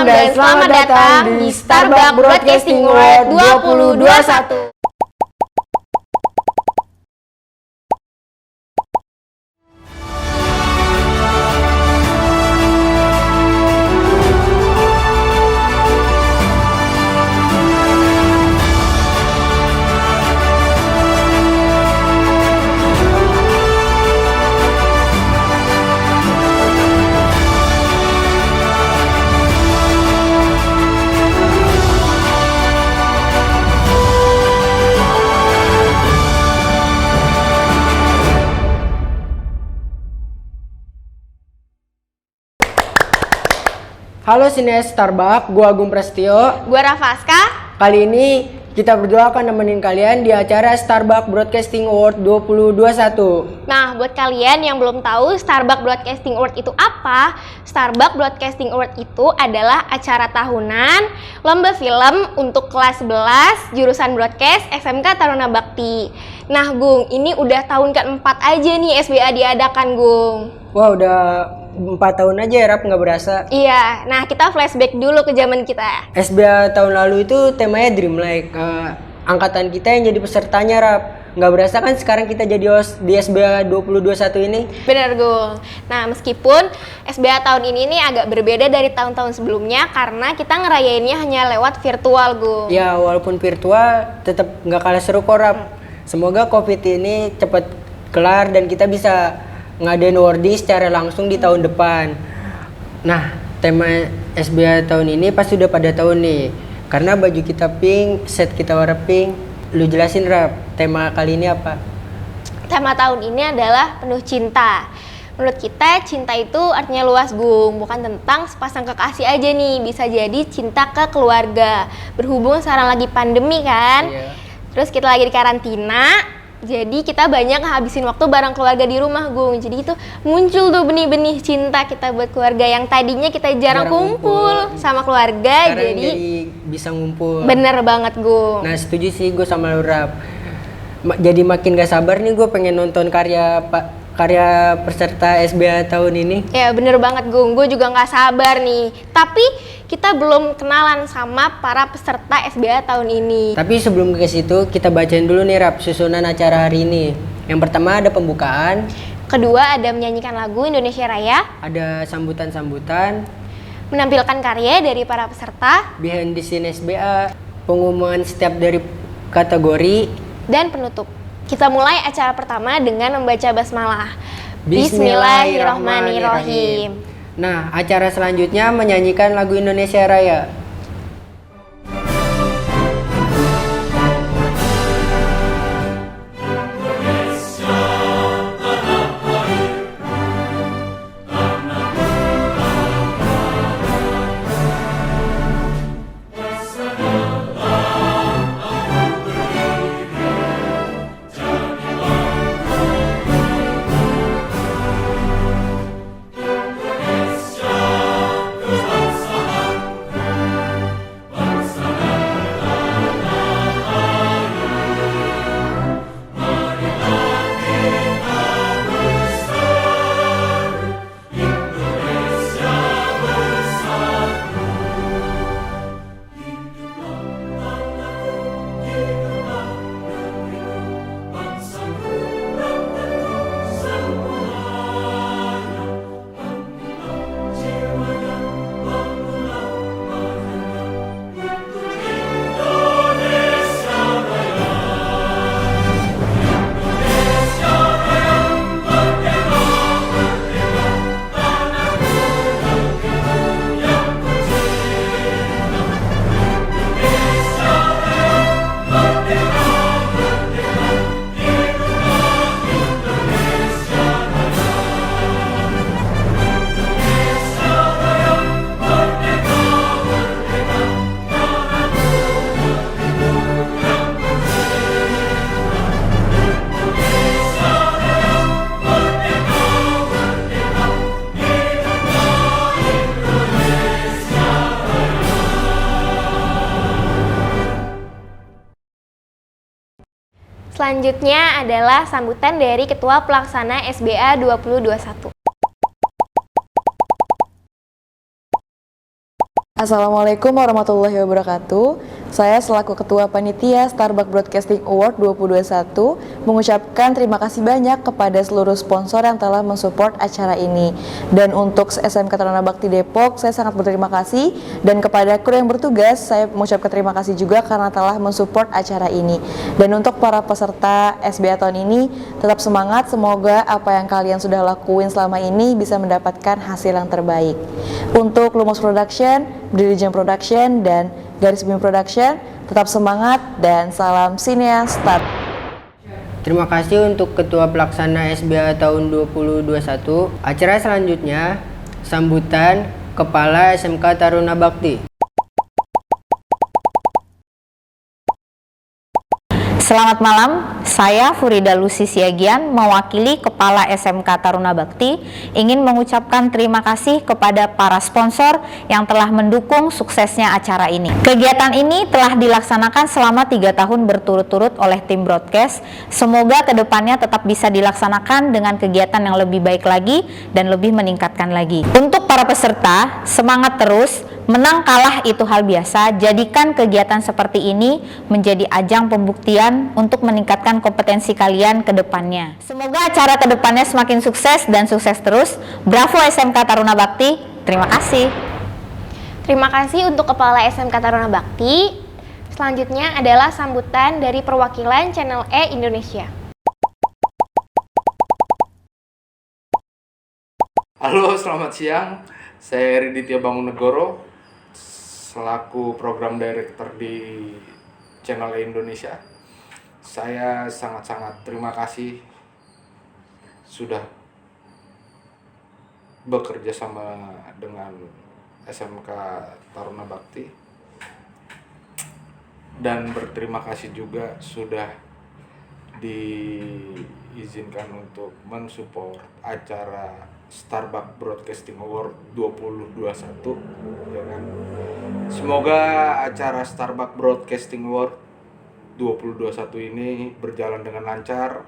dan selamat datang di Starbucks Broadcasting Award 2021. Halo Sines Starbucks, gua Agung Prestio. Gua Rafaska. Kali ini kita berdua akan nemenin kalian di acara Starbucks Broadcasting Award 2021. Nah, buat kalian yang belum tahu Starbucks Broadcasting Award itu apa? Starbucks Broadcasting Award itu adalah acara tahunan lomba film untuk kelas 11 jurusan broadcast SMK Taruna Bakti. Nah, Gung, ini udah tahun ke-4 aja nih SBA diadakan, Gung. Wah, udah 4 tahun aja ya, Rap, nggak berasa. Iya, nah kita flashback dulu ke zaman kita. SBA tahun lalu itu temanya Dreamlike. Angkatan kita yang jadi pesertanya, Rap. Nggak berasa kan sekarang kita jadi host di SBA 2021 ini? Bener, Gung. Nah, meskipun SBA tahun ini nih agak berbeda dari tahun-tahun sebelumnya karena kita ngerayainnya hanya lewat virtual, Gung. Ya, walaupun virtual tetap nggak kalah seru kok, Rap. Semoga COVID ini cepet kelar dan kita bisa ngadain awarding secara langsung di tahun depan. Nah, tema SBA tahun ini pasti udah pada tahun nih. Karena baju kita pink, set kita warna pink. Lu jelasin, Rap, tema kali ini apa? Tema tahun ini adalah penuh cinta. Menurut kita, cinta itu artinya luas, Gung. Bukan tentang sepasang kekasih aja nih. Bisa jadi cinta ke keluarga. Berhubung sekarang lagi pandemi kan. Iya. Terus kita lagi di karantina. Jadi kita banyak ngabisin waktu bareng keluarga di rumah, Gung. Jadi itu muncul tuh benih-benih cinta kita buat keluarga yang tadinya kita jarang kumpul sama keluarga. Sekarang jadi bisa ngumpul. bener banget, Gung. Nah, setuju sih gue sama lu, Rap. Jadi makin gak sabar nih gue pengen nonton karya peserta SBA tahun ini. Ya bener banget, Gung. Gue juga nggak sabar nih. Tapi kita belum kenalan sama para peserta SBA tahun ini. Tapi sebelum ke situ, kita bacain dulu nih, Rap, susunan acara hari ini. Yang pertama ada pembukaan. Kedua ada menyanyikan lagu Indonesia Raya. Ada sambutan-sambutan. Menampilkan karya dari para peserta. Behind the scene SBA. Pengumuman setiap dari kategori. Dan penutup. Kita mulai acara pertama dengan membaca basmalah. Bismillahirrahmanirrahim. Nah, acara selanjutnya menyanyikan lagu Indonesia Raya. Selanjutnya adalah sambutan dari Ketua Pelaksana SBA 2021. Assalamualaikum warahmatullahi wabarakatuh. Saya selaku Ketua Panitia Starbucks Broadcasting Award 2021 mengucapkan terima kasih banyak kepada seluruh sponsor yang telah mensupport acara ini. Dan untuk SMK Taruna Bakti Depok, saya sangat berterima kasih. Dan kepada kru yang bertugas, saya mengucapkan terima kasih juga karena telah mensupport acara ini. Dan untuk para peserta SBA tahun ini, tetap semangat. Semoga apa yang kalian sudah lakuin selama ini bisa mendapatkan hasil yang terbaik. Untuk Lumos Production, Brilliant Production, dan Garis Bumi Production, tetap semangat dan salam Sineas Start. Terima kasih untuk Ketua Pelaksana SBA tahun 2021. Acara selanjutnya, sambutan Kepala SMK Taruna Bakti. Selamat malam, saya Furida Lucy Siagian mewakili Kepala SMK Taruna Bakti ingin mengucapkan terima kasih kepada para sponsor yang telah mendukung suksesnya acara ini. Kegiatan ini telah dilaksanakan selama 3 tahun berturut-turut oleh tim broadcast. Semoga kedepannya tetap bisa dilaksanakan dengan kegiatan yang lebih baik lagi dan lebih meningkatkan lagi. Untuk para peserta, semangat terus. Menang kalah itu hal biasa, jadikan kegiatan seperti ini menjadi ajang pembuktian untuk meningkatkan kompetensi kalian ke depannya. Semoga acara ke depannya semakin sukses dan sukses terus. Bravo SMK Taruna Bakti, terima kasih. Terima kasih untuk Kepala SMK Taruna Bakti. Selanjutnya adalah sambutan dari perwakilan Channel E Indonesia. Halo, selamat siang. Saya Eri Ditya Bangunegoro, selaku Program Director di Channel E Indonesia. Saya sangat-sangat terima kasih sudah bekerja sama dengan SMK Taruna Bakti, dan berterima kasih juga sudah diizinkan untuk mensupport acara Starbucks Broadcasting Award 2021, ya kan? Semoga acara Starbucks Broadcasting Award 2021 ini berjalan dengan lancar.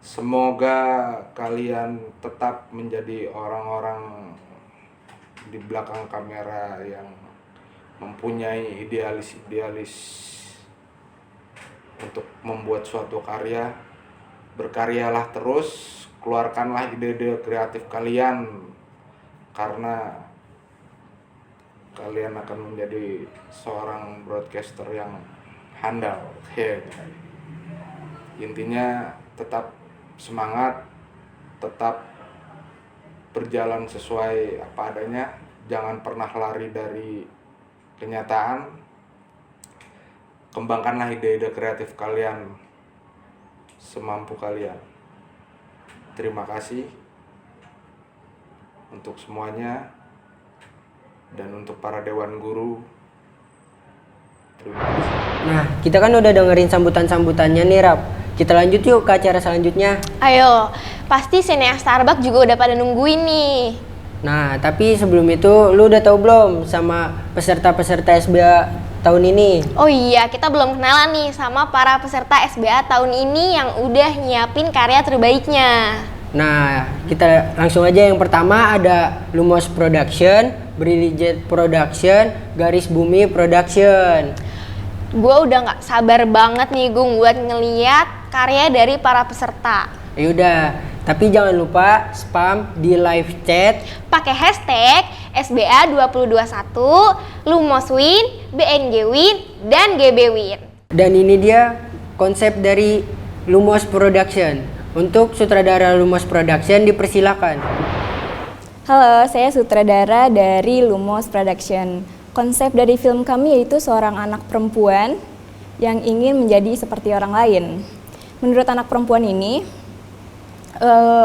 Semoga kalian tetap menjadi orang-orang di belakang kamera yang mempunyai idealis untuk membuat suatu karya. Berkaryalah terus, keluarkanlah ide-ide kreatif kalian, karena kalian akan menjadi seorang broadcaster yang handal. Intinya tetap semangat, tetap berjalan sesuai apa adanya, jangan pernah lari dari kenyataan. Kembangkanlah ide-ide kreatif kalian semampu kalian. Terima kasih untuk semuanya, dan untuk para dewan guru, terima kasih. Nah, kita kan udah dengerin sambutan-sambutannya nih, Rap. Kita lanjut yuk ke acara selanjutnya. Ayo, pasti Sineas Starbucks juga udah pada nungguin nih. Nah, tapi sebelum itu, lu udah tahu belum sama peserta-peserta SBA tahun ini? Oh iya, kita belum kenalan nih sama para peserta SBA tahun ini yang udah nyiapin karya terbaiknya. Nah, kita langsung aja. Yang pertama ada Lumos Production, Brilliant Production, Garis Bumi Production. Gue udah gak sabar banget nih Gung buat ngeliat karya dari para peserta. Yaudah, tapi jangan lupa spam di live chat. Pakai hashtag SBA 2021, Lumos Win, BNG Win, dan GB Win. Dan ini dia konsep dari Lumos Production. Untuk sutradara Lumos Production dipersilakan. Halo, saya sutradara dari Lumos Production. Konsep dari film kami yaitu seorang anak perempuan yang ingin menjadi seperti orang lain. Menurut anak perempuan ini,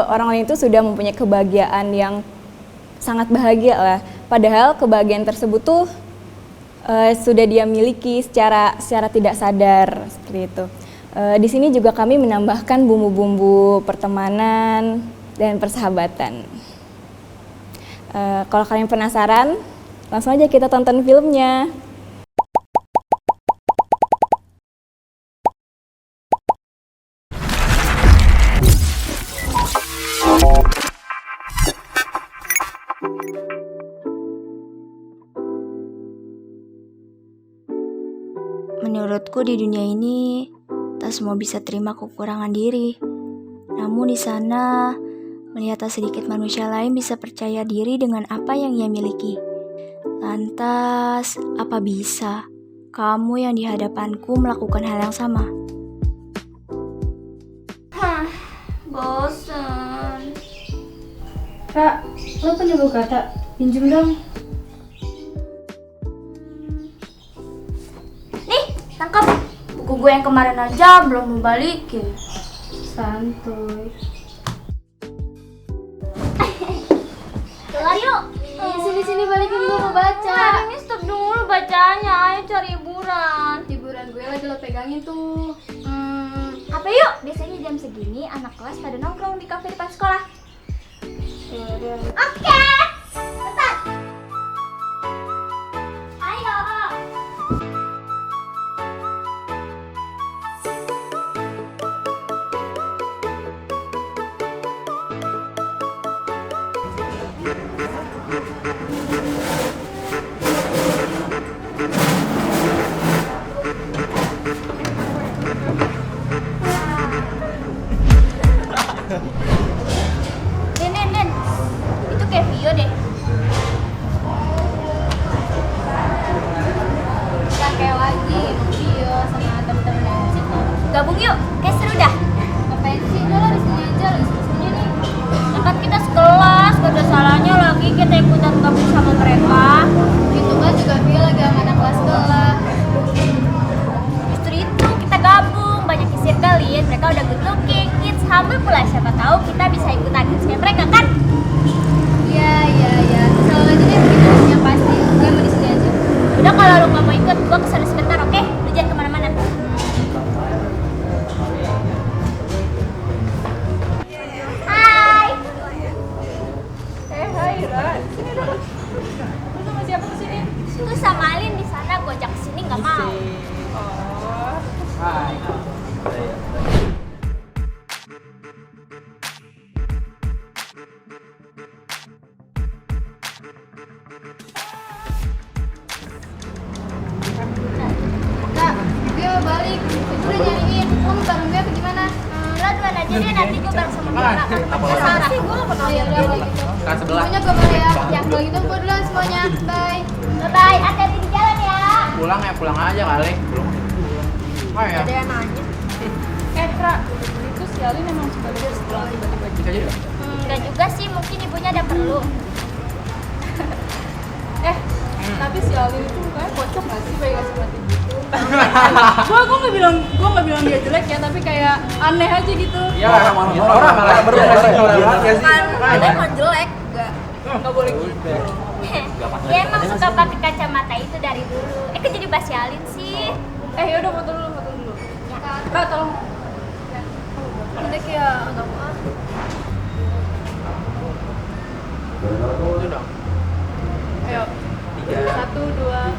orang lain itu sudah mempunyai kebahagiaan yang sangat bahagia lah. Padahal kebahagiaan tersebut tuh sudah dia miliki secara tidak sadar seperti itu. Di sini juga kami menambahkan bumbu-bumbu pertemanan dan persahabatan. Kalau kalian penasaran, langsung aja kita tonton filmnya. Menurutku di dunia ini, tak semua bisa terima kekurangan diri. Namun di sana, melihat tak sedikit manusia lain bisa percaya diri dengan apa yang ia miliki. Lantas, apa bisa kamu yang di hadapanku melakukan hal yang sama? Bosan. Kak, lo punya buku kata? Pinjem dong. Nih, tangkap. Buku gue yang kemarin aja belum mau balikin. Santuy. Kelar yuk. Sini balikin gue mau baca. Ini stop dulu bacanya. Ayo cari hiburan. Hiburan gue lagi lo pegangin tuh. Apa yuk? Biasanya jam segini anak kelas pada nongkrong di kafe depan sekolah. Oke. Cepat. Ayo. Den. Itu kayak Vio deh. Kayak lagi Vio sama temen-temen di situ. Gabung yuk. Kayak seru dah. Ngapain sih? Udah lo di sini aja, lo sini nih. Kan kita sekelas, gak ada salahnya lagi kita ikutan gabung sama mereka. Itu kan juga Vio lagi sama anak kelas sekolah. Justru itu kita gabung, banyak yang circlein, mereka udah good looking, kids humble pula, siapa tahu kita bisa ikutan hits kayak mereka kan? Iya. Selalu aja deh, bikin yang pasti. Gue mau di sini aja. Udah kalau lu gak mau ikut, gua kesana sebentar, oke? Lu jangan kemana-mana. Hai. Hai Ra, sini dulu. Lu sama siapa kesini? Lu sama Alin di sana, gua ajak kesini nggak mau. Hai. Kak, gue mau balik. Itu udah nyariin. Lo mau bareng gue apa gimana? Lo duluan aja deh, nanti gua bareng sama Bella. Sama sih, gue gak bakal lihat kalau gitu. Pokoknya gue boleh ya. Ya, kalau gitu gue duluan semuanya. Bye. Bye-bye, hati-hati di jalan ya. Pulang aja kali. Oh ya. Ada yang nanya. Ra, itu si Alin emang suka lihat setelah tiba-tiba Bisa aja. Enggak juga sih, mungkin ibunya ada perlu. Tapi si Alin itu kan kocak gak sih kayak seperti gitu? Gue nggak bilang dia jelek ya, tapi kayak aneh aja gitu. Ya, orang malah Ada emang jelek, nggak boleh gitu. Dia emang suka pakai kacamata itu dari dulu. Kok jadi basi Alin sih? Yaudah foto dulu. Ra, tolong. Udah kayak agak maaf. Itu dong. Ayo. 1, 2.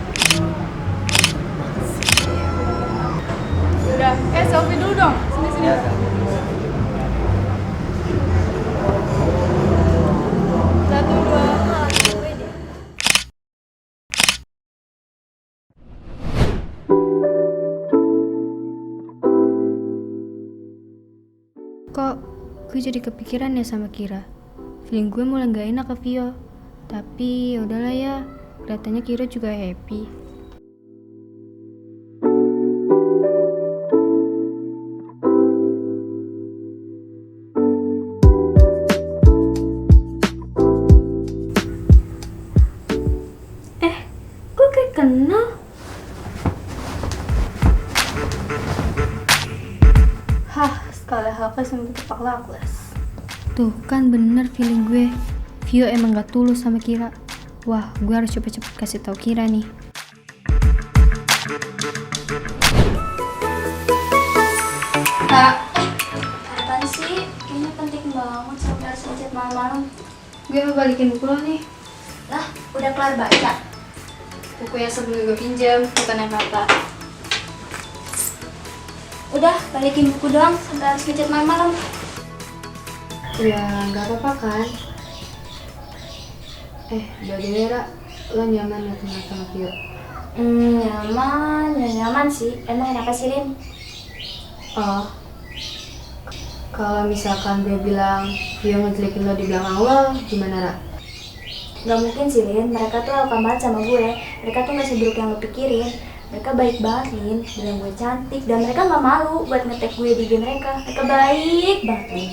Udah, selfie dulu dong. Sini. Satu, dua. Kok gue jadi kepikiran ya sama Kira. Feeling gue mulai gak enak ke Vio. Tapi yaudahlah ya, kelihatannya Kira juga happy. Gue kayak kenal. Sekali halkes yang tepak lakles. Tuh kan bener feeling gue. Vio emang gak tulus sama Kira. Wah, gue harus cepet-cepet kasih tahu Kira nih. Kak, Apaan sih? Kayaknya penting banget sampai harus ngechat malam-malam. gue mau balikin buku lo nih. Lah, udah kelar baca? Buku yang sebelum gue pinjam, bukan yang kata. Udah, balikin buku doang sampai harus ngechat malam-malam. Ya, nggak apa-apa kan? Bagaimana, Ra? Lo nyaman ya kenal sama Vio? Nyaman sih. Emang kenapa sih, Lin? Oh, kalau misalkan dia bilang dia ngejelekin lo di belakang lo, gimana, Ra? Gak mungkin sih, Lin. Mereka tuh welcome banget sama gue. Mereka tuh gak seburuk yang lo pikirin. Mereka baik banget, Lin. Bilang gue cantik. Dan mereka gak malu buat nge-tag gue di IG mereka. Mereka baik banget, Lin.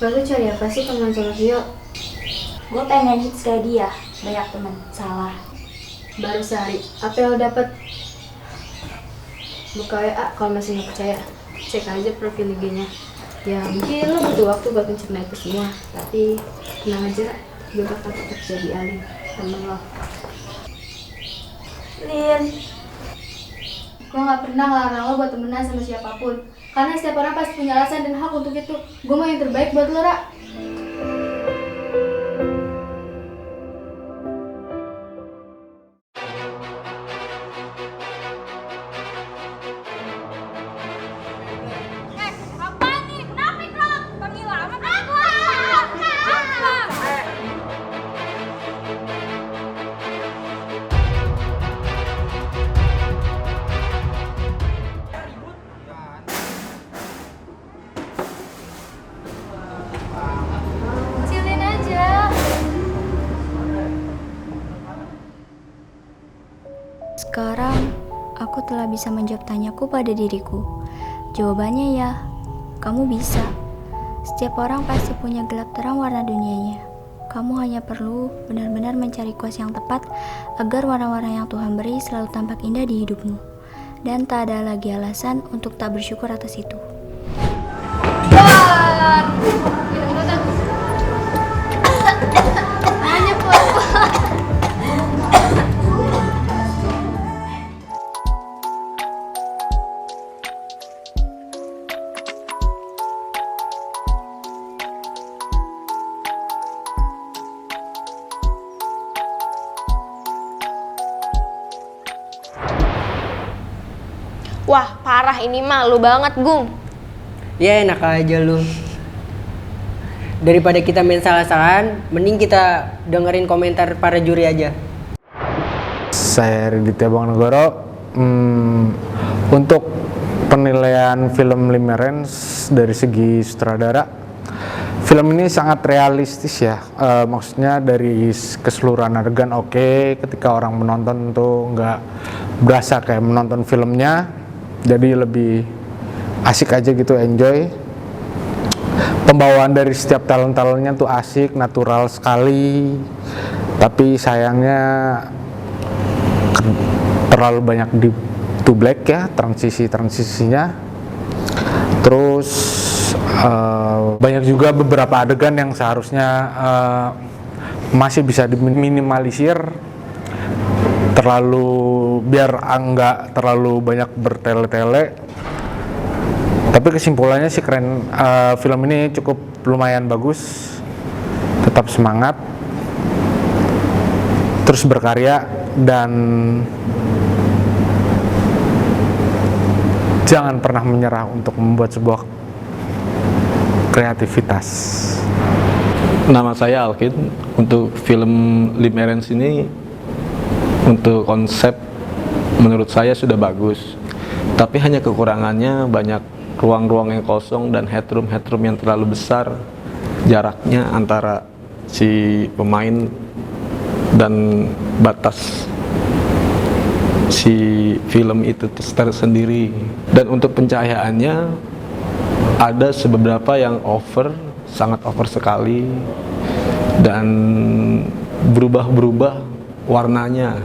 Lalu cari apa sih teman sama Vio? Gue pengen hits kayak dia. Banyak temen. Salah. Baru sehari, apa yang lo dapet? Buka WA kalau masih nggak percaya. Cek aja profil IG-nya. Ya mungkin lo butuh waktu buat mencerna itu semua. Tapi tenang aja, gue bakal tetap jadi Alin, temen lo. Lin. Gue gak pernah ngelarang lo buat temenan sama siapapun. Karena setiap orang pasti punya alasan dan hak untuk itu. Gue mau yang terbaik buat lo, Ra. Kecilin aja. Sekarang, aku telah bisa menjawab tanyaku pada diriku. Jawabannya ya, kamu bisa. Setiap orang pasti punya gelap terang warna dunianya. Kamu hanya perlu benar-benar mencari kuas yang tepat agar warna-warna yang Tuhan beri selalu tampak indah di hidupmu. Dan tak ada lagi alasan untuk tak bersyukur atas itu. Wah, parah ini malu banget, Gung. Ya enak aja lu. Daripada kita main salah-salahan, mending kita dengerin komentar para juri aja. Saya Riditya Bang Negoro. Untuk penilaian film Limerence dari segi sutradara, film ini sangat realistis ya. Maksudnya dari keseluruhan adegan oke, ketika orang menonton tuh nggak berasa kayak menonton filmnya, jadi lebih asik aja gitu, enjoy. Pembawaan dari setiap talent-talentnya tuh asik, natural sekali. Tapi sayangnya terlalu banyak di to black ya, transisinya. Terus banyak juga beberapa adegan yang seharusnya masih bisa diminimalisir, terlalu biar enggak terlalu banyak bertele-tele. Tapi kesimpulannya sih keren. Film ini cukup lumayan bagus, tetap semangat, terus berkarya, dan jangan pernah menyerah untuk membuat sebuah kreativitas. Nama saya Alkin. Untuk film Limerence ini, untuk konsep menurut saya sudah bagus, tapi hanya kekurangannya banyak ruang-ruang yang kosong dan headroom yang terlalu besar jaraknya antara si pemain dan batas si film itu tersendiri. Dan untuk pencahayaannya ada beberapa yang sangat over sekali, dan berubah warnanya.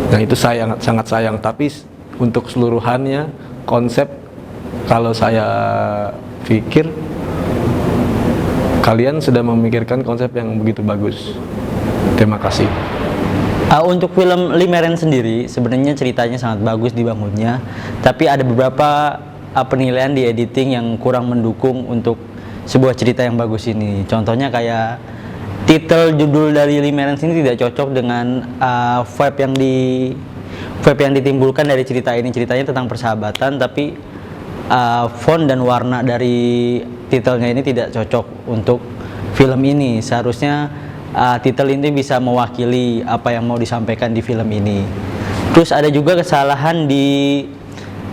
Nah itu sangat sayang. Tapi untuk keseluruhannya konsep, kalau saya pikir kalian sudah memikirkan konsep yang begitu bagus. Terima kasih. Untuk film Limerence sendiri sebenarnya ceritanya sangat bagus dibangunnya, tapi ada beberapa penilaian di editing yang kurang mendukung untuk sebuah cerita yang bagus ini. Contohnya kayak titel judul dari Limerence ini tidak cocok dengan vibe yang ditimbulkan dari cerita ini. Ceritanya tentang persahabatan, tapi font dan warna dari titelnya ini tidak cocok untuk film ini. Seharusnya titel ini bisa mewakili apa yang mau disampaikan di film ini. Terus ada juga kesalahan di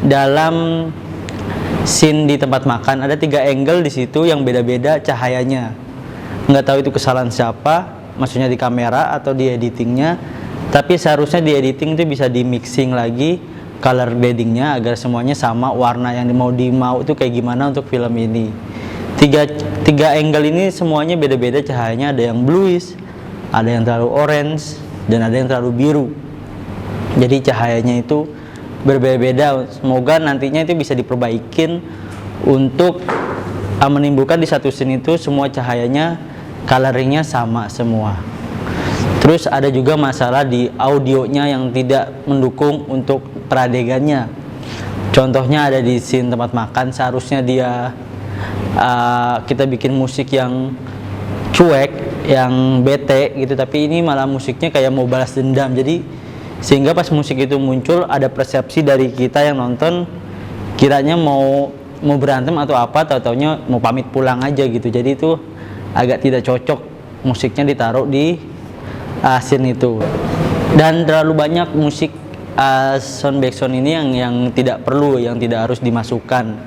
dalam scene di tempat makan, ada 3 angle di situ yang beda-beda cahayanya. Nggak tahu itu kesalahan siapa, maksudnya di kamera atau di editingnya. Tapi seharusnya di editing itu bisa di mixing lagi color gradingnya agar semuanya sama warna yang mau itu kayak gimana untuk film ini. Tiga angle ini semuanya beda-beda cahayanya, ada yang bluish, ada yang terlalu orange, dan ada yang terlalu biru. Jadi cahayanya itu berbeda-beda. Semoga nantinya itu bisa diperbaikin untuk menimbulkan di satu scene itu semua cahayanya coloringnya sama semua. Terus ada juga masalah di audionya yang tidak mendukung untuk peradegannya. Contohnya ada di scene tempat makan, seharusnya dia kita bikin musik yang cuek, yang bete gitu, tapi ini malah musiknya kayak mau balas dendam. Jadi sehingga pas musik itu muncul ada persepsi dari kita yang nonton kiranya mau berantem atau apa, taunya mau pamit pulang aja gitu. Jadi itu agak tidak cocok musiknya ditaruh di scene itu. Dan terlalu banyak musik sound background ini yang tidak perlu, yang tidak harus dimasukkan,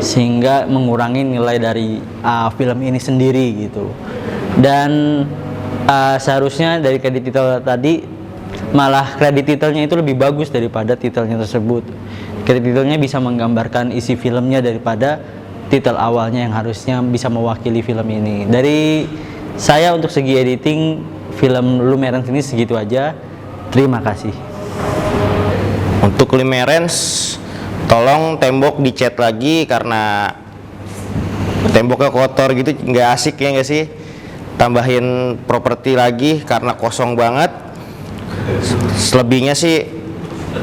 sehingga mengurangi nilai dari film ini sendiri gitu. Dan seharusnya dari kredit titel tadi, malah kredit titelnya itu lebih bagus daripada titelnya tersebut. Kredit titelnya bisa menggambarkan isi filmnya daripada titel awalnya yang harusnya bisa mewakili film ini. Dari saya untuk segi editing film Lumerens ini segitu aja. Terima kasih. Untuk Lumerens, tolong tembok dicat lagi karena temboknya kotor gitu, nggak asik ya nggak sih? Tambahin properti lagi karena kosong banget. Selebihnya sih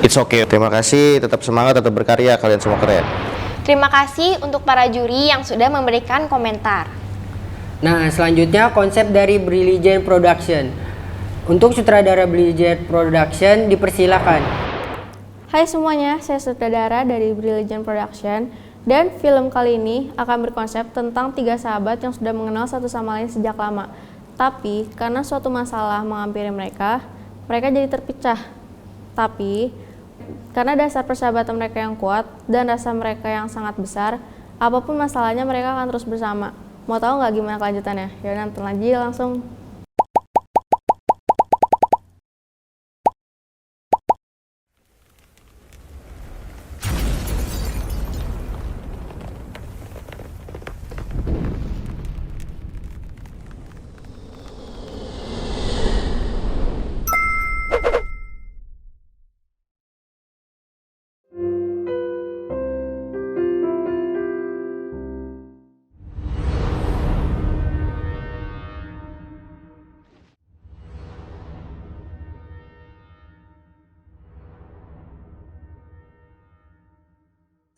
it's okay. Terima kasih, tetap semangat, tetap berkarya, kalian semua keren. Terima kasih untuk para juri yang sudah memberikan komentar. Nah, selanjutnya konsep dari Brilliant Production. Untuk sutradara Brilliant Production dipersilakan. Hai semuanya, saya sutradara dari Brilliant Production dan film kali ini akan berkonsep tentang 3 sahabat yang sudah mengenal satu sama lain sejak lama. Tapi karena suatu masalah menghampiri mereka jadi terpecah. Tapi karena dasar persahabatan mereka yang kuat dan rasa mereka yang sangat besar, apapun masalahnya mereka akan terus bersama. Mau tahu nggak gimana kelanjutannya? Yaudah nonton lagi langsung.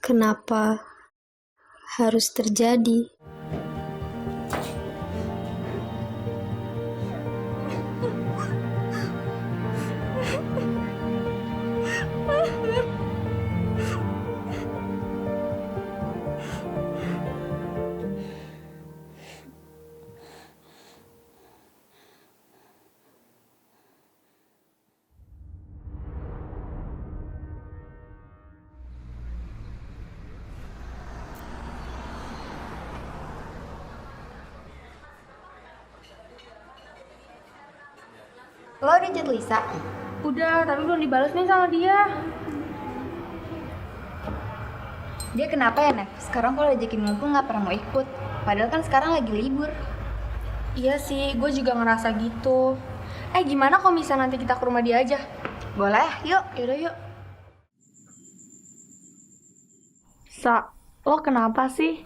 Kenapa harus terjadi? Lo udah chat Lisa? Udah, tapi belum dibalas nih sama dia. Dia kenapa ya, Nev? Sekarang kalau ajakin ngumpul nggak pernah mau ikut. Padahal kan sekarang lagi libur. Iya sih, gue juga ngerasa gitu. Gimana kalau misalnya nanti kita ke rumah dia aja? Boleh, yuk. Yaudah yuk. Sa, lo kenapa sih?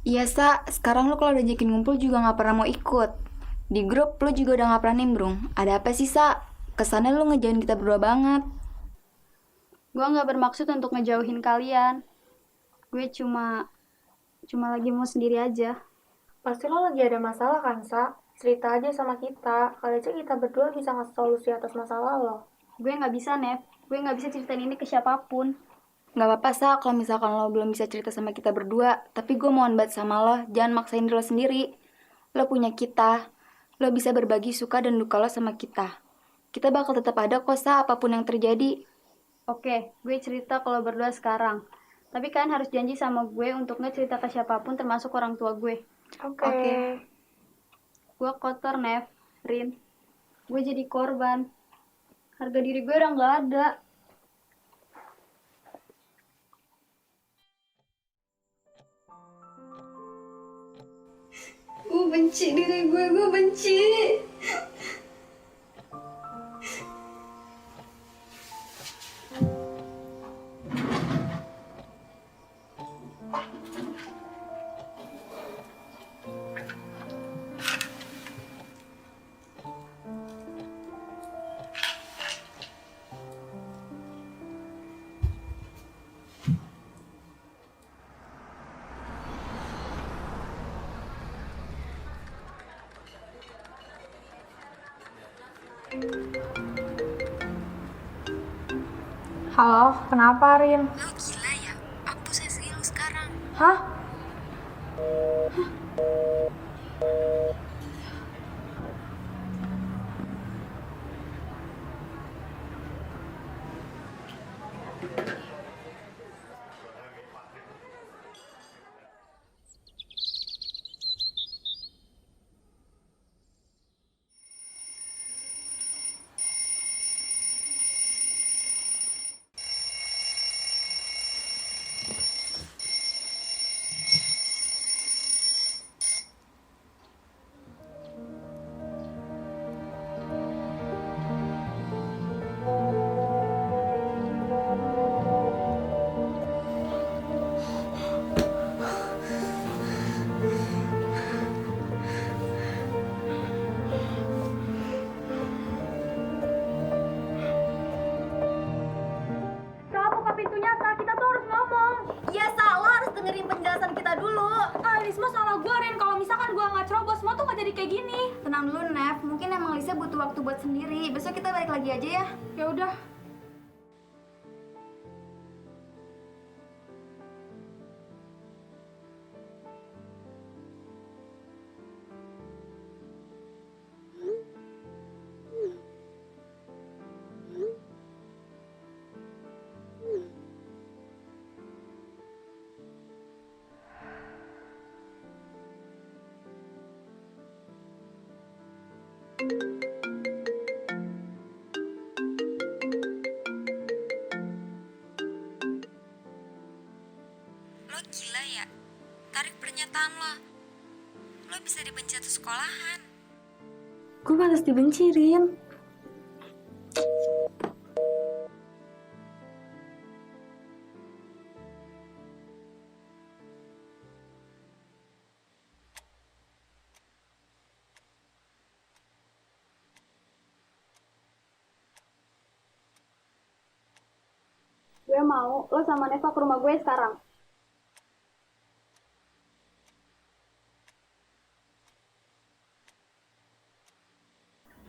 Iya, Sa. Sekarang lo kalau ajakin ngumpul juga nggak pernah mau ikut. Di grup lo juga udah gak pernah nimbrung. Ada apa sih, Sa? Kesannya lo ngejauhin kita berdua banget. Gue gak bermaksud untuk ngejauhin kalian. Gue cuma lagi mau sendiri aja. Pasti lo lagi ada masalah kan, Sa? Cerita aja sama kita. Kali aja kita berdua bisa ngasih solusi atas masalah lo. Gue gak bisa, Nev. Gue gak bisa ceritain ini ke siapapun. Gak apa-apa, Sa, kalau misalkan lo belum bisa cerita sama kita berdua. Tapi gue mohon banget sama lo, jangan maksain diri lo sendiri. Lo punya kita. Lo bisa berbagi suka dan duka lo sama kita. Kita bakal tetap ada kok, Sa, apapun yang terjadi. Oke, gue cerita kalau berdua sekarang. Tapi kalian harus janji sama gue untuk gak cerita ke siapapun termasuk orang tua gue. Oke. Gue kotor, Nev, Rin. Gue jadi korban. Harga diri gue udah gak ada. Gue benci diri gue benci. Halo, kenapa Rin? Lo gila ya? Aku tuh sayang sekali lo sekarang. Hah? Tenang dulu, Nev. Mungkin emang Lisa butuh waktu buat sendiri. Besok kita balik lagi aja ya. Ya udah. Lo gila ya? Tarik pernyataan lo. Lo bisa dibenci satu sekolahan. Gue pantas dibenci, Rin. Gue mau lo sama Neva ke rumah gue sekarang.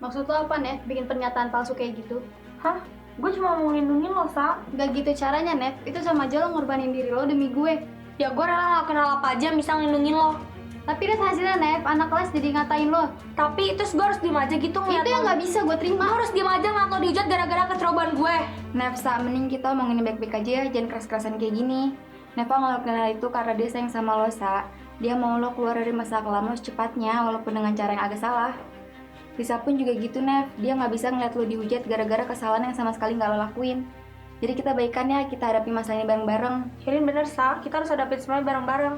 Maksud lo apa, Nev? Bikin pernyataan palsu kayak gitu? Hah? Gue cuma mau ngelindungin lo, Sa. Gak gitu caranya, Nev. Itu sama aja lo ngorbanin diri lo demi gue. Ya gue rela ngelakuin hal apa aja bisa ngelindungin lo. Tapi lihat hasilnya, Nev. Anak kelas jadi ngatain lo. Tapi terus gue harus diem aja gitu ngeliat Itu yang gak bisa gue terima. Gue harus diem aja ngeliat lo dihujat gara-gara kecerobohan gue. Nev, Sa, mending kita omongin baik-baik aja ya. Jangan keras-kerasan kayak gini. Neva ngelakuin hal itu karena dia sayang sama lo, Sa. Dia mau lo keluar dari masa kelam lo secepatnya, walaupun dengan cara yang agak salah. Lisa pun juga gitu, Nev. Dia nggak bisa ngeliat lo dihujat gara-gara kesalahan yang sama sekali nggak lo lakuin. Jadi kita baikan ya, kita hadapi masalah ini bareng-bareng. Hirin bener, Sa. Kita harus hadapin semuanya bareng-bareng.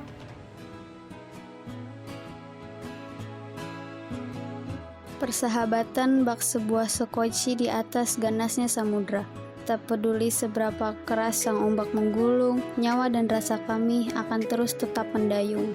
Persahabatan bak sebuah sekoci di atas ganasnya samudra. Tak peduli seberapa keras sang ombak menggulung, nyawa dan rasa kami akan terus tetap mendayung.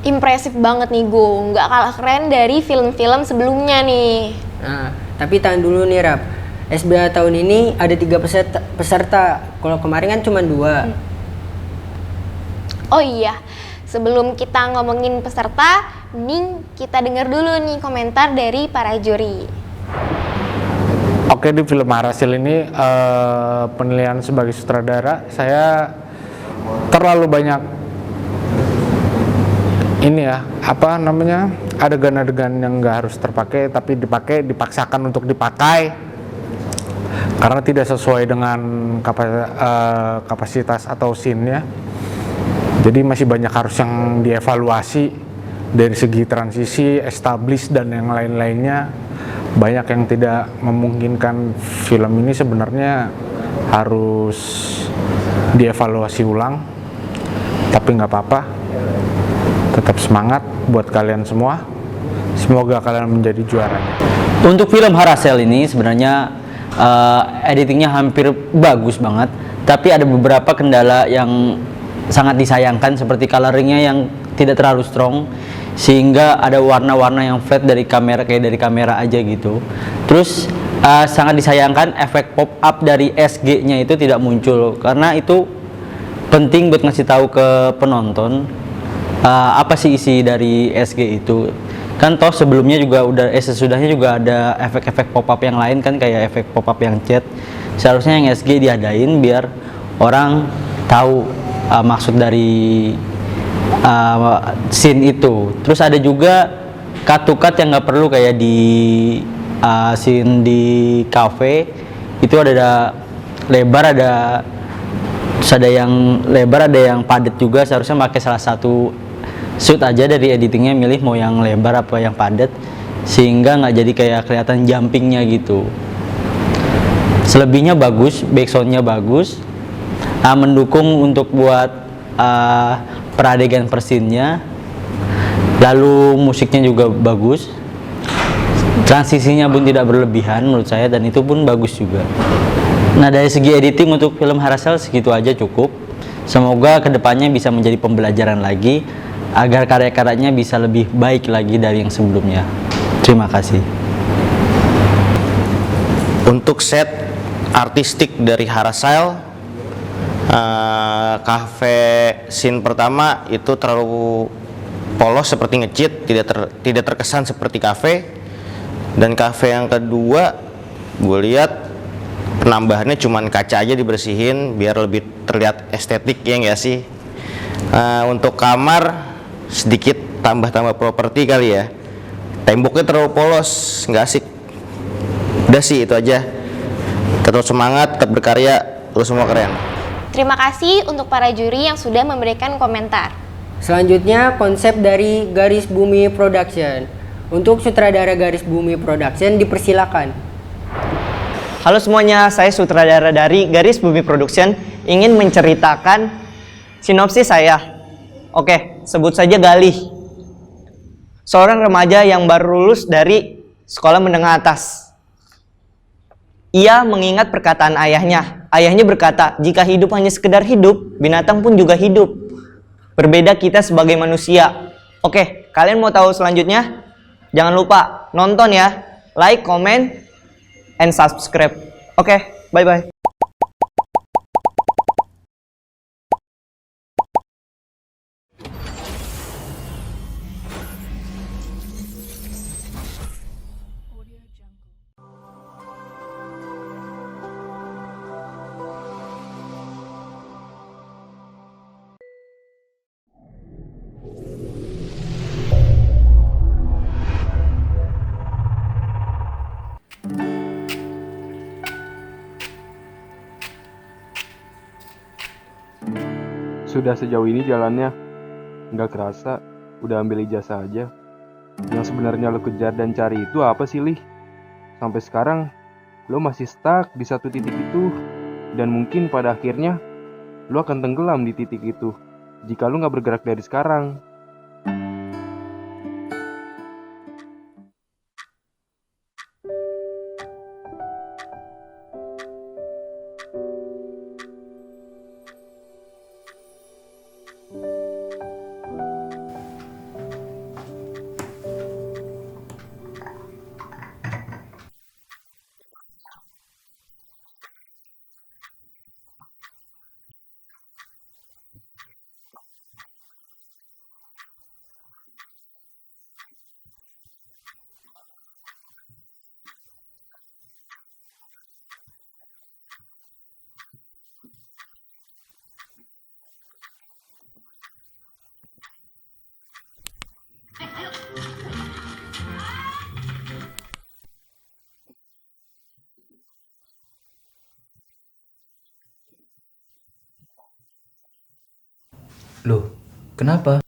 Impresif banget nih Go, nggak kalah keren dari film-film sebelumnya nih. Nah, tapi tahan dulu nih Rap. SBA tahun ini ada 3 peserta. Kalau kemarin kan cuma 2. Oh iya, sebelum kita ngomongin peserta, mending kita dengar dulu nih komentar dari para juri. Oke, di film Harasil ini penilaian sebagai sutradara saya terlalu banyak ini ya, adegan-adegan yang nggak harus terpakai tapi dipaksakan untuk dipakai karena tidak sesuai dengan kapasitas atau scene-nya. Jadi masih banyak harus yang dievaluasi dari segi transisi, establish dan yang lain-lainnya. Banyak yang tidak memungkinkan. Film ini sebenarnya harus dievaluasi ulang, tapi nggak apa-apa. Tetap semangat buat kalian semua. Semoga kalian menjadi juaranya. Untuk film Harasel ini sebenarnya editingnya hampir bagus banget, tapi ada beberapa kendala yang sangat disayangkan seperti coloringnya yang tidak terlalu strong, sehingga ada warna-warna yang flat dari kamera, kayak dari kamera aja gitu. Terus sangat disayangkan efek pop up dari SG-nya itu tidak muncul, karena itu penting buat ngasih tahu ke penonton apa sih isi dari SG itu. Kan toh sebelumnya juga sesudahnya juga ada efek-efek pop up yang lain kan, kayak efek pop up yang chat. Seharusnya yang SG diadain biar orang tahu maksud dari scene itu. Terus ada juga cut to cut yang nggak perlu, kayak di scene di cafe itu ada lebar, terus ada yang lebar, ada yang padat juga. Seharusnya pakai salah satu shoot aja dari editingnya, milih mau yang lebar apa yang padat, sehingga nggak jadi kayak kelihatan jumpingnya gitu. Selebihnya bagus, backsoundnya bagus, mendukung untuk buat peradegan persinnya, lalu musiknya juga bagus, transisinya pun tidak berlebihan menurut saya, dan itu pun bagus juga. Nah, dari segi editing untuk film Harasel segitu aja cukup. Semoga kedepannya bisa menjadi pembelajaran lagi agar karya-karyanya bisa lebih baik lagi dari yang sebelumnya. Terima kasih. Untuk set artistik dari Harasel, cafe scene pertama itu terlalu polos seperti nge-cheat, tidak terkesan seperti cafe. Dan cafe yang kedua, gue lihat penambahannya cuman kaca aja dibersihin biar lebih terlihat estetik, ya nggak sih? Untuk kamar sedikit tambah-tambah properti kali ya. Temboknya terlalu polos, nggak asik. Udah sih itu aja. Tetap semangat, tetap berkarya, lu semua keren. Terima kasih untuk para juri yang sudah memberikan komentar. Selanjutnya konsep dari Garis Bumi Production. Untuk sutradara Garis Bumi Production dipersilakan. Halo semuanya, saya sutradara dari Garis Bumi Production, ingin menceritakan sinopsis saya. Oke, sebut saja Galih. Seorang remaja yang baru lulus dari sekolah menengah atas. Ia mengingat perkataan ayahnya. Ayahnya berkata, jika hidup hanya sekedar hidup, binatang pun juga hidup. Berbeda kita sebagai manusia. Oke, kalian mau tahu selanjutnya? Jangan lupa nonton ya. Like, comment, and subscribe. Oke, bye-bye. Sudah sejauh ini jalannya, nggak kerasa udah ambil ijazah aja. Yang sebenarnya lo kejar dan cari itu apa sih, Lih? Sampai sekarang lo masih stuck di satu titik itu, dan mungkin pada akhirnya lo akan tenggelam di titik itu jika lo nggak bergerak dari sekarang. Loh, kenapa?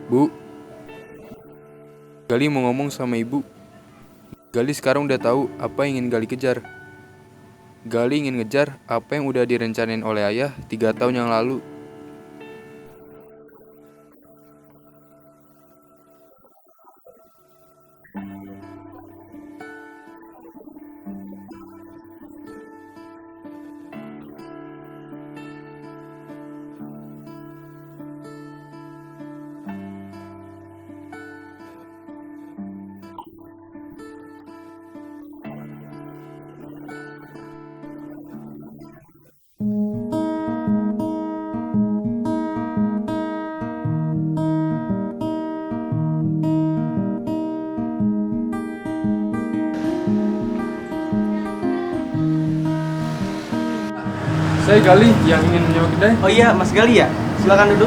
Bu, Gali mau ngomong sama ibu. Gali sekarang udah tahu apa yang ingin Gali kejar. Gali ingin ngejar apa yang udah direncanain oleh ayah 3 tahun yang lalu. Saya Gali yang ingin menyewa kedai. Oh iya, Mas Gali ya? Silakan duduk.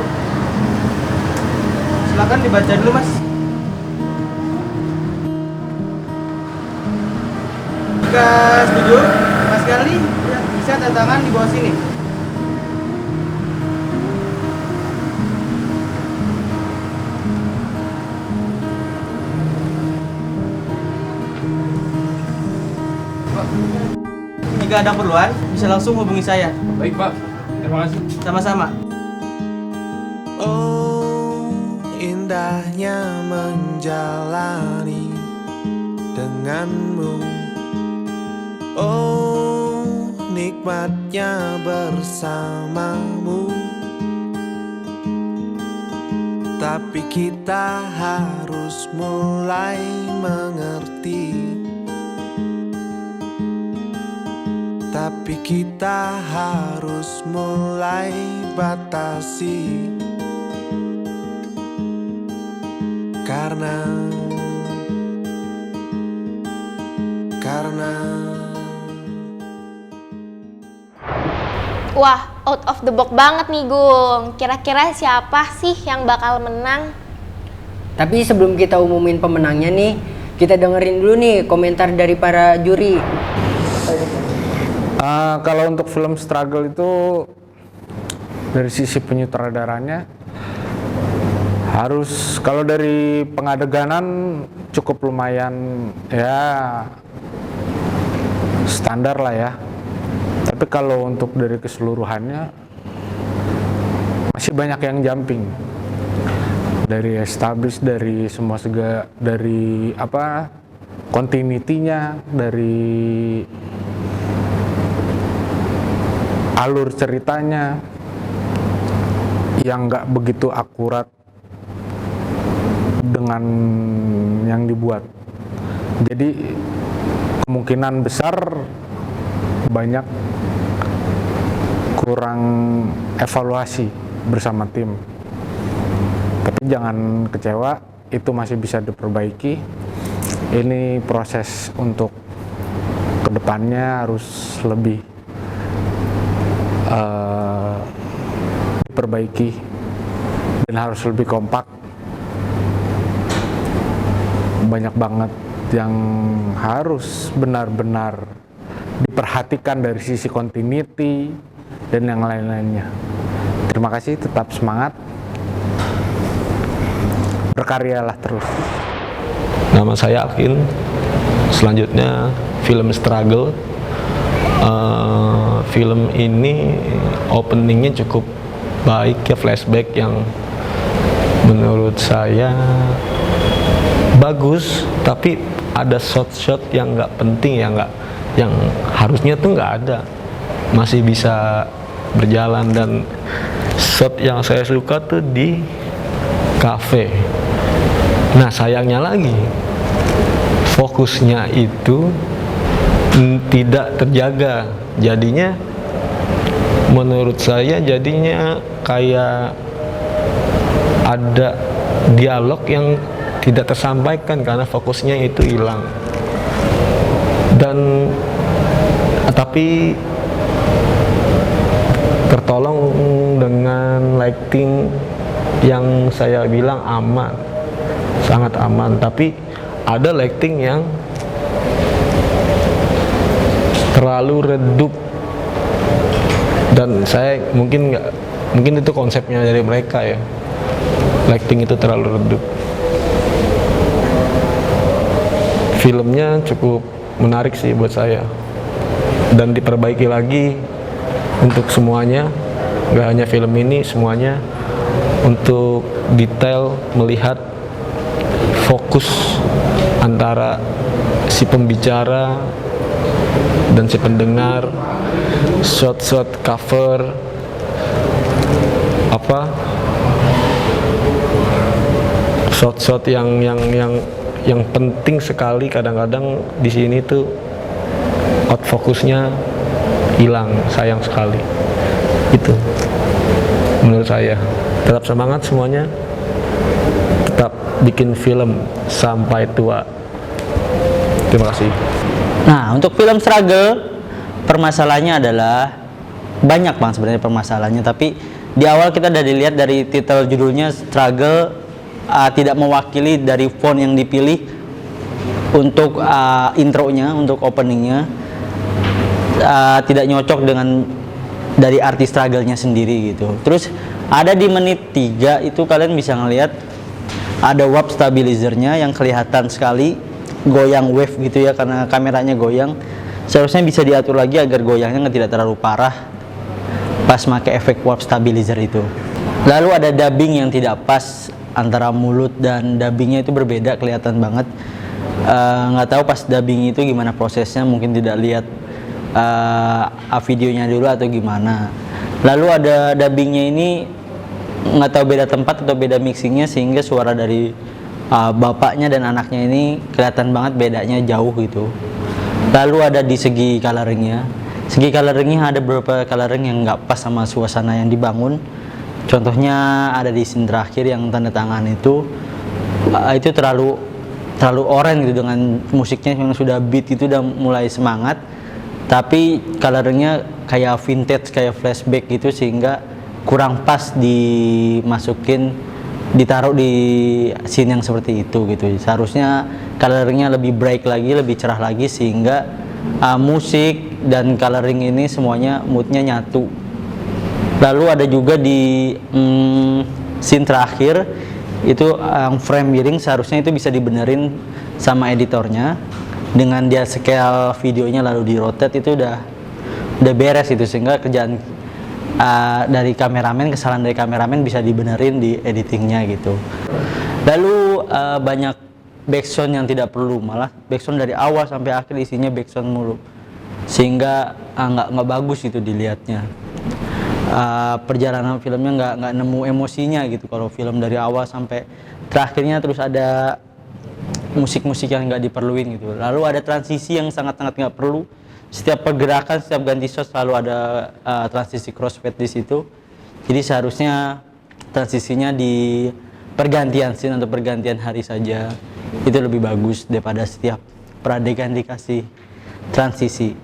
Silakan dibaca dulu, Mas. Jika setuju, Mas Gali bisa tanda tangan di bawah sini. Jika ada keperluan, bisa langsung hubungi saya. Baik, Pak. Terima kasih. Sama-sama. Oh, indahnya menjalani denganmu. Oh, nikmatnya bersamamu. Tapi kita harus mulai mengerti. Tapi kita harus mulai batasi. Karena Wah, out of the box banget nih Gung. Kira-kira siapa sih yang bakal menang? Tapi sebelum kita umumin pemenangnya nih, kita dengerin dulu nih komentar dari para juri. Kalau untuk film struggle itu dari sisi penyutradaranya harus, kalau dari pengadeganan cukup lumayan ya standar lah ya. Tapi kalau untuk dari keseluruhannya masih banyak yang jumping. Dari establish, dari semua dari apa continuity-nya, dari alur ceritanya yang nggak begitu akurat dengan yang dibuat. Jadi kemungkinan besar banyak kurang evaluasi bersama tim. Tapi jangan kecewa, itu masih bisa diperbaiki. Ini proses untuk kedepannya harus lebih diperbaiki dan harus lebih kompak. Banyak banget yang harus benar-benar diperhatikan dari sisi continuity dan yang lain-lainnya. Terima kasih, tetap semangat, berkaryalah terus. Nama saya Akin. Selanjutnya film Struggle. Film ini openingnya cukup baik ya, flashback yang menurut saya bagus, tapi ada shot-shot yang nggak penting ya, yang harusnya tuh nggak ada, masih bisa berjalan. Dan shot yang saya suka tuh di cafe. Nah sayangnya lagi fokusnya itu tidak terjaga, jadinya menurut saya jadinya kayak ada dialog yang tidak tersampaikan karena fokusnya itu hilang. Dan tapi tertolong dengan lighting yang saya bilang aman, sangat aman. Tapi ada lighting yang terlalu redup, dan saya mungkin itu konsepnya dari mereka ya, lighting itu terlalu redup. Filmnya cukup menarik sih buat saya, dan diperbaiki lagi untuk semuanya, nggak hanya film ini, semuanya untuk detail, melihat fokus antara si pembicara dan si pendengar, shot-shot cover, shot-shot yang penting sekali. Kadang-kadang di sini tuh out fokusnya hilang, sayang sekali. Itu menurut saya. Tetap semangat semuanya, tetap bikin film sampai tua. Terima kasih. Nah, untuk film struggle, permasalahannya adalah banyak bang sebenarnya permasalahannya, tapi di awal kita udah dilihat dari titel judulnya struggle, tidak mewakili dari font yang dipilih untuk intronya, untuk openingnya, tidak nyocok dengan dari arti struggle-nya sendiri gitu. Terus ada di menit 3 itu kalian bisa ngelihat ada warp stabilizernya yang kelihatan sekali goyang wave gitu ya, karena kameranya goyang. Seharusnya bisa diatur lagi agar goyangnya tidak terlalu parah pas pakai efek warp stabilizer itu. Lalu ada dubbing yang tidak pas antara mulut dan dubbingnya itu berbeda, kelihatan banget. Nggak tahu pas dubbing itu gimana prosesnya, mungkin tidak lihat videonya dulu atau gimana. Lalu ada dubbingnya ini nggak tahu beda tempat atau beda mixingnya, sehingga suara dari bapaknya dan anaknya ini kelihatan banget bedanya jauh gitu. Lalu ada di segi coloringnya, ada beberapa coloring yang nggak pas sama suasana yang dibangun. Contohnya ada di scene terakhir yang tanda tangan itu terlalu orange gitu, dengan musiknya yang sudah beat itu udah mulai semangat, tapi coloringnya kayak vintage, kayak flashback gitu, sehingga kurang pas ditaruh di scene yang seperti itu gitu. Seharusnya coloringnya lebih bright lagi, lebih cerah lagi, sehingga musik dan coloring ini semuanya moodnya nyatu. Lalu ada juga di scene terakhir itu frame miring, seharusnya itu bisa dibenerin sama editornya dengan dia scale videonya lalu di rotate, itu udah beres itu, sehingga kerjaan dari kameramen, kesalahan dari kameramen bisa dibenerin di editingnya gitu. Lalu banyak backsound yang tidak perlu, malah backsound dari awal sampai akhir isinya backsound mulu, sehingga nggak bagus itu dilihatnya. Perjalanan filmnya nggak nemu emosinya gitu kalau film dari awal sampai terakhirnya terus ada musik-musik yang nggak diperluin gitu. Lalu ada transisi yang sangat-sangat nggak perlu. Setiap pergerakan, setiap ganti shot selalu ada transisi crossfade di situ. Jadi seharusnya transisinya di pergantian scene atau pergantian hari saja, itu lebih bagus daripada setiap peradegan dikasih transisi.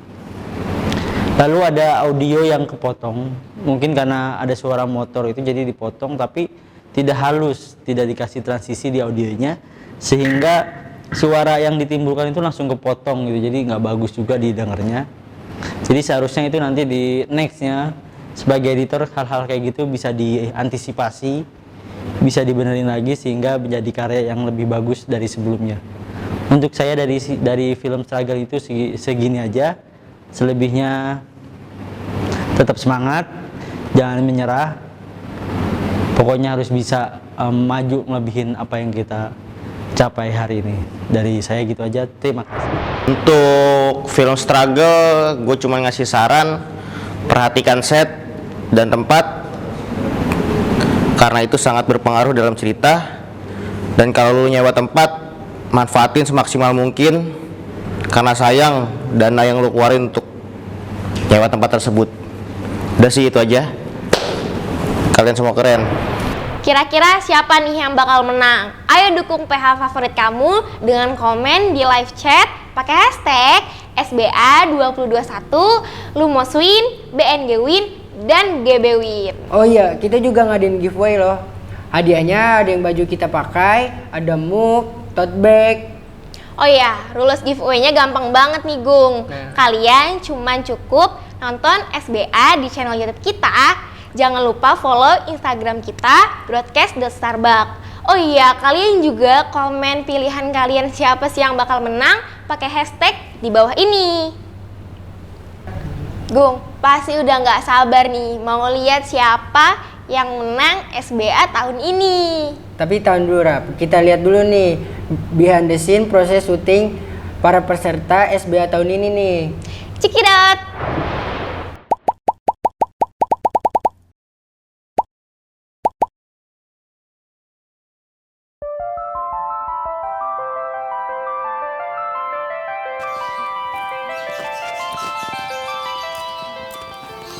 Lalu ada audio yang kepotong, mungkin karena ada suara motor itu jadi dipotong, tapi tidak halus, tidak dikasih transisi di audionya, sehingga suara yang ditimbulkan itu langsung kepotong gitu, jadi nggak bagus juga didengarnya. Jadi seharusnya itu nanti di nextnya sebagai editor hal-hal kayak gitu bisa diantisipasi, bisa dibenerin lagi sehingga menjadi karya yang lebih bagus dari sebelumnya. Untuk saya dari film struggle itu segini aja. Selebihnya tetap semangat, jangan menyerah, pokoknya harus bisa maju melebihin apa yang kita capai hari ini. Dari saya gitu aja, terima kasih. Untuk film struggle, gue cuma ngasih saran, perhatikan set dan tempat, karena itu sangat berpengaruh dalam cerita. Dan kalau lu nyewa tempat, manfaatin semaksimal mungkin, karena sayang dana yang lu keluarin untuk nyewa tempat tersebut. Udah sih itu aja. Kalian semua keren. Kira-kira siapa nih yang bakal menang? Ayo dukung PH favorit kamu dengan komen di live chat pakai hashtag SBA2021, Lumoswin, BNGWin, dan GBWin. Oh iya, kita juga ngadain giveaway loh. Hadiahnya ada yang baju kita pakai, ada mug, tote bag. Oh iya, rules giveaway-nya gampang banget nih Gung. Kalian cuman cukup nonton SBA di channel YouTube kita. Jangan lupa follow Instagram kita, broadcast.starbuck. Oh iya, kalian juga komen pilihan kalian siapa sih yang bakal menang pakai hashtag di bawah ini. Gung, pasti udah nggak sabar nih mau lihat siapa yang menang SBA tahun ini. Tapi tahun dulu Rap, kita lihat dulu nih behind the scene proses syuting para peserta SBA tahun ini nih. Cikidot.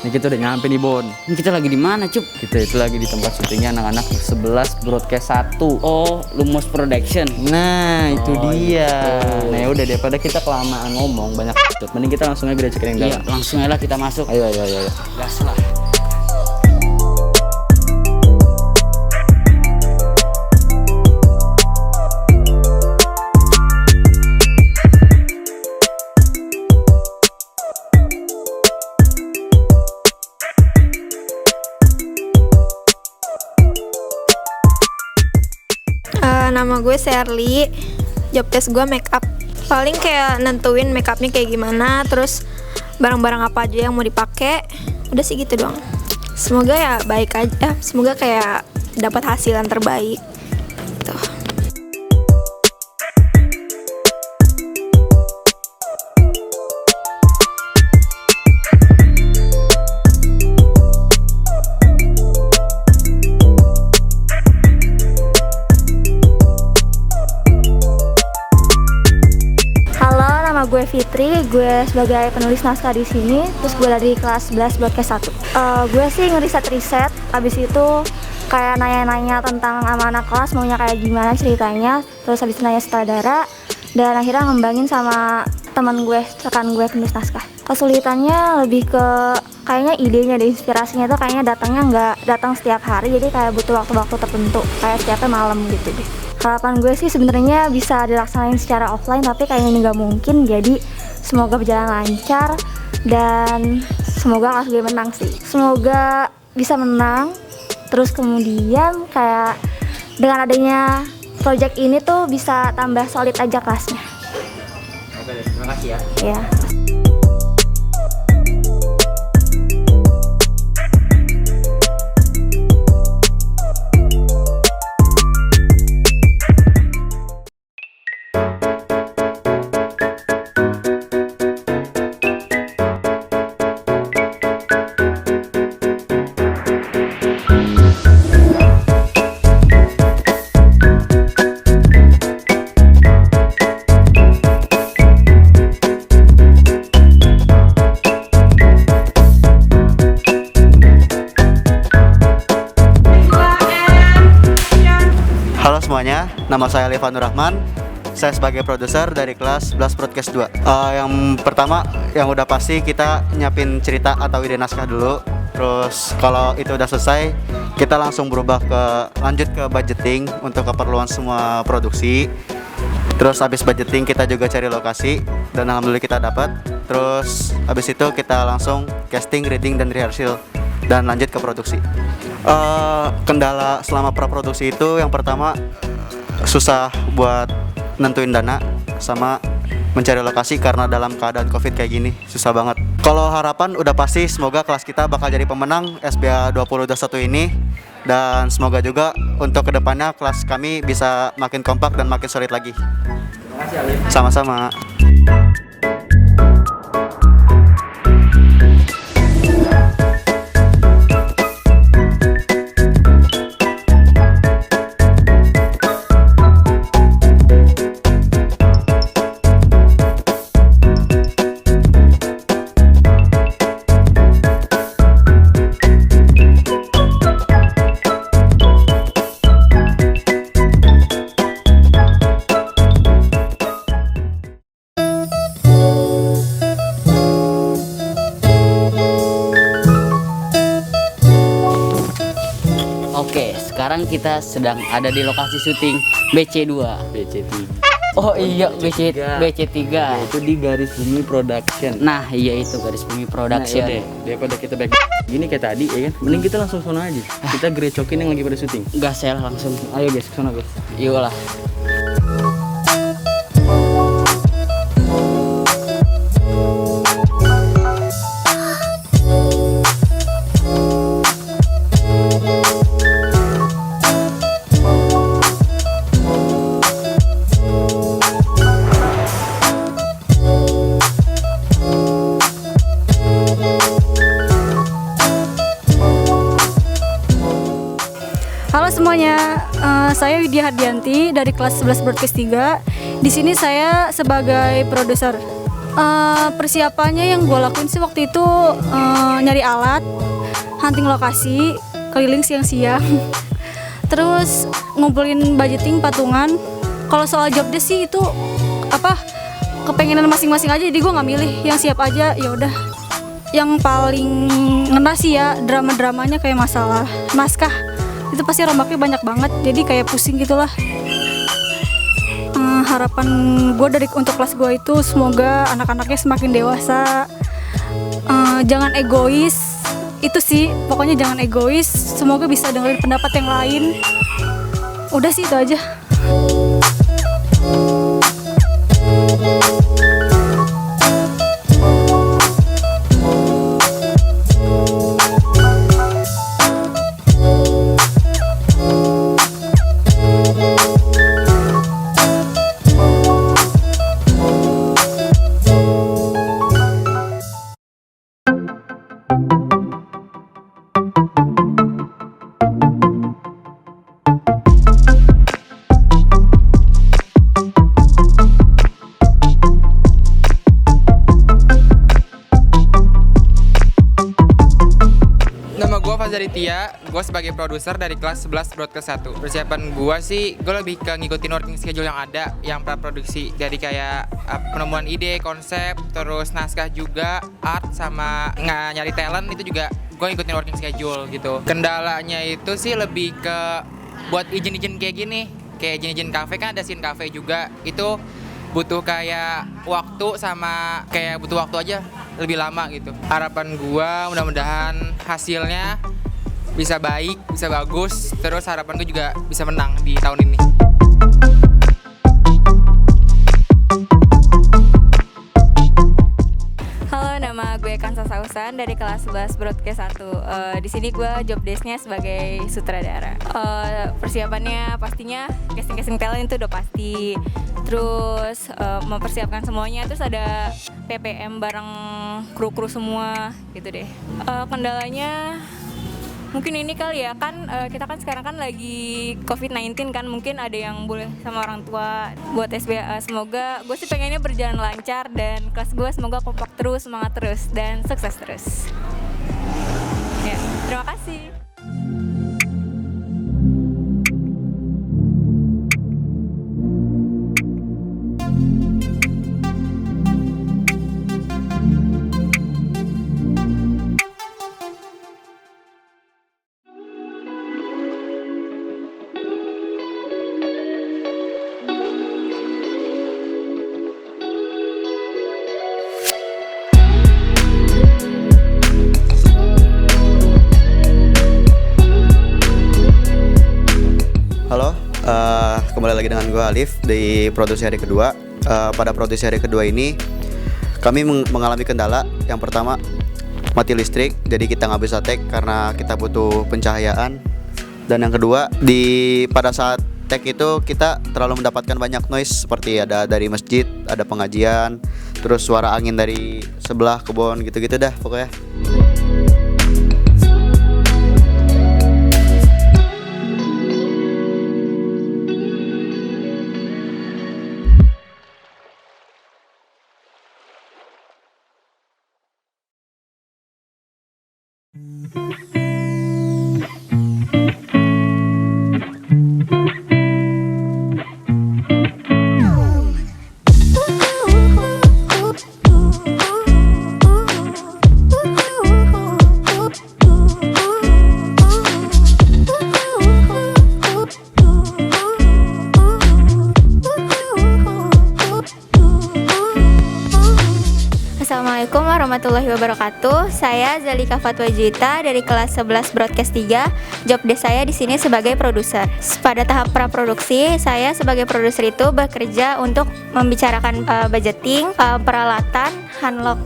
Ini kita udah nyampe nih Bon. Ini kita lagi di mana, Cup? Kita itu lagi di tempat syutingnya anak-anak 11 Broadcast 1. Oh, Lumos Production. Nah, itu dia. Gitu. Nah, ya udah daripada kita kelamaan ngomong banyak mending kita langsung aja cek yang dalam. Iya, langsung aja lah kita masuk. Ayo. Gas lah. Nama gue Sherly, job desk gue make up. Paling kayak nentuin make upnya kayak gimana, terus barang-barang apa aja yang mau dipakai. Udah sih gitu doang. Semoga ya baik aja, semoga kayak dapat hasil yang terbaik. Tuh. Gue Fitri, gue sebagai penulis naskah di sini, terus gue dari kelas 11 Broadcast 1. Gue sih ngeriset, habis itu kayak nanya-nanya tentang sama anak kelas maunya kayak gimana ceritanya, terus habis itu nanya sutradara, dan akhirnya ngembangin sama teman gue, rekan gue penulis naskah. Kesulitannya lebih ke kayaknya idenya dan inspirasinya tuh kayaknya datangnya nggak datang setiap hari, jadi kayak butuh waktu-waktu tertentu, kayak setiapnya malam gitu deh. Harapan gue sih sebenarnya bisa dilaksanain secara offline, tapi kayaknya ini nggak mungkin. Jadi semoga berjalan lancar dan semoga kelas gue menang sih. Semoga bisa menang. Terus kemudian kayak dengan adanya project ini tuh bisa tambah solid aja kelasnya. Oke, terima kasih ya. Ya. Halo semuanya, nama saya Levan Rahman. Saya sebagai produser dari kelas 11 Broadcast 2. Yang pertama, yang udah pasti kita nyiapin cerita atau ide naskah dulu. Terus kalau itu udah selesai, kita langsung lanjut ke budgeting untuk keperluan semua produksi. Terus habis budgeting kita juga cari lokasi dan alhamdulillah kita dapat. Terus habis itu kita langsung casting, reading dan rehearsal dan lanjut ke produksi. Kendala selama praproduksi itu yang pertama susah buat nentuin dana sama mencari lokasi karena dalam keadaan COVID kayak gini susah banget. Kalau harapan udah pasti semoga kelas kita bakal jadi pemenang SBA 2021 ini, dan semoga juga untuk kedepannya kelas kami bisa makin kompak dan makin solid lagi. Terima kasih Alif. Sama-sama. Oke, sekarang kita sedang ada di lokasi syuting BC2. BC3. Oh iya, BC3. Itu di Garis Bumi Production. Nah, iya itu Garis Bumi Production. Nah, daripada kita back gini kayak tadi ya kan, mending kita langsung sana aja. Kita grecokin yang lagi pada syuting. Gas ya langsung. Ayo guys, ke sana guys. Iyalah. Halo semuanya, saya Widya Hardianti dari kelas 11 Broadcast 3. Di sini saya sebagai produser. Persiapannya yang gue lakuin sih waktu itu nyari alat, hunting lokasi, keliling siang-siang, terus ngumpulin budgeting patungan. Kalau soal job desk sih itu kepengenan masing-masing aja, jadi gue nggak milih, yang siap aja ya udah. Yang paling ngena sih ya drama-dramanya, kayak masalah naskah itu pasti rombaknya banyak banget, jadi kayak pusing gitulah. Harapan gue untuk kelas gue itu semoga anak-anaknya semakin dewasa, jangan egois, itu sih pokoknya jangan egois, semoga bisa dengerin pendapat yang lain. Udah sih itu aja. Gue sebagai produser dari kelas 11 Broadcast 1. Persiapan gue sih, gue lebih ke ngikutin working schedule yang ada, yang praproduksi. Dari kayak penemuan ide, konsep, terus naskah juga, art, sama nyari talent, itu juga gue ngikutin working schedule gitu. Kendalanya itu sih lebih ke buat izin-izin kayak gini. Kayak izin-izin kafe, kan ada scene kafe juga, itu butuh kayak waktu, sama kayak butuh waktu aja lebih lama gitu. Harapan gue mudah-mudahan hasilnya bisa baik, bisa bagus, terus harapan gue juga bisa menang di tahun ini. Halo, nama gue Kansa Sausan dari kelas 11 Broadcast 1. Di sini gue job desk-nya sebagai sutradara. Persiapannya pastinya casting talent itu udah pasti. Terus mempersiapkan semuanya, terus ada PPM bareng kru-kru semua gitu deh. Kendalanya mungkin ini kali ya, kan kita kan sekarang kan lagi COVID-19 kan, mungkin ada yang boleh sama orang tua buat SBA. Semoga gue sih pengennya berjalan lancar, dan kelas gue semoga kompak terus, semangat terus, dan sukses terus. Ya, terima kasih. Kembali lagi dengan gue Alif di produksi hari kedua. Pada produksi hari kedua ini kami mengalami kendala. Yang pertama, mati listrik, jadi kita nggak bisa take karena kita butuh pencahayaan. Dan yang kedua, pada saat take itu kita terlalu mendapatkan banyak noise, seperti ada dari masjid, ada pengajian, terus suara angin dari sebelah kebun, gitu-gitu dah pokoknya. Assalamualaikum warahmatullahi wabarakatuh. Saya Zalika Fatwa Juwita dari kelas 11 Broadcast 3. Job desk saya di sini sebagai produser. Pada tahap praproduksi, saya sebagai produser itu bekerja untuk membicarakan budgeting, peralatan, handlock,